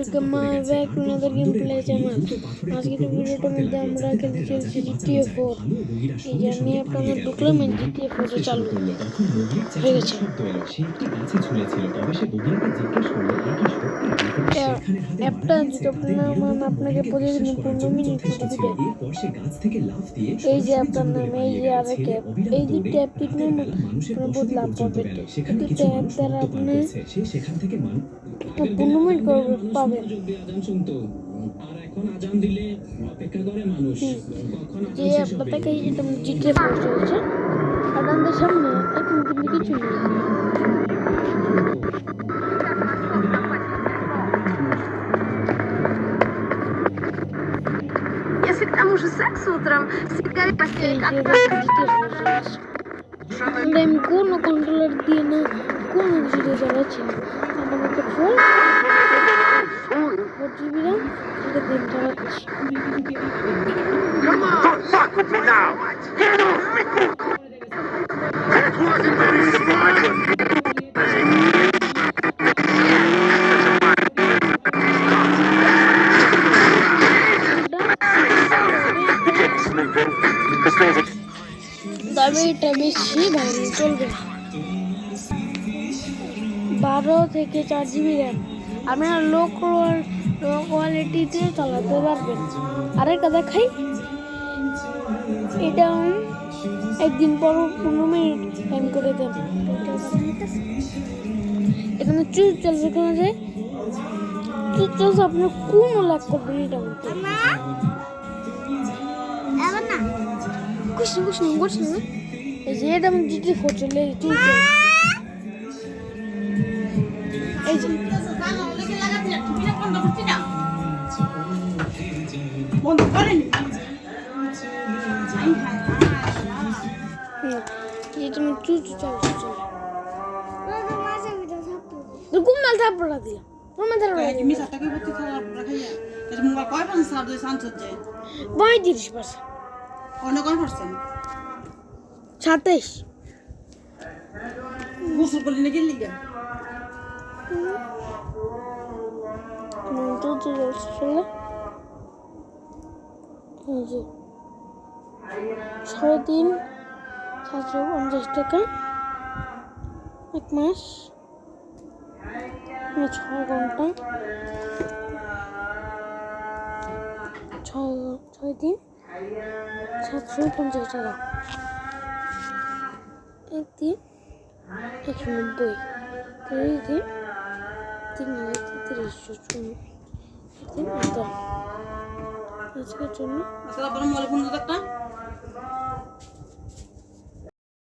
Back to another game play channel. আজকের ভিডিওটার মধ্যে আমরা খেলতে চলছি GTA 4। এই জানি আপনারা ঢুকলাম GTA 4 চালু হয়ে গেছে। অ্যাপটা যদি আপনাকে প্রতিদিন 15 মিনিট করে দিবে। এই যে আপনার নাম, এই যে আরেক অ্যাপ, এই যে ট্যাপ টিপলে বহুত লাভ পাবেন। এই ট্যাপ দ্বারা আপনি 15 মিনিট পাবেন। যে আপনাকে এটা GTA 4 চলছে, আর আমাদের সামনে এখন কিন্তু কিছু নেই। Если к тому же секс утром, сигарета আমি কোনো কন্ট্রোলার দিয়ে না, কোনো কিছু দিয়ে চালাচ্ছি না। আমার একটা ফোন 4GB RAM, সেটা গেম চালাচ্ছি। Don't fuck with me now! Get off me! That wasn't very smart! তবে এটা বেশি ভালো চলবে। 12 থেকে 4GB RAM, আপনারা লো কোয়ালিটিতে চালাতে পারবেন। আরেকটা দেখাই, এটা একদিন পর 15 মিনিট টাইম করে দেন। এখানে চুজ চলছে, এখানে যে চুজ চলছে, আপনি কোন লাগ করবেন এটা বলতে কুছ না। এই যে এটা আমি GTA 4 চলে চুজ চলছে। এই যে বন্ধ করেনি এটা আমি চুজ চলছে চলে ঘুমাল থাপড়া দিলাম তোমার ধরে তুমি সাতটাকে ভর্তি খারাপ রাখাইয়া এটা মোবাইল কয় পার্সেন্ট সার দিয়ে শান্ত হচ্ছে 35%। অন্য কয় পার্সেন্ট 27। গোসল করলি নাকি লিগা চুজ চলছে চলে। এই যে 3,750 টাকা এক মাস, 6 ঘন্টা, 6 দিন, 750 টাকা, একদিন 190, 3 দিন 3,330, একদিন আজকের জন্য তারপরে মোবাইল ফোন একটা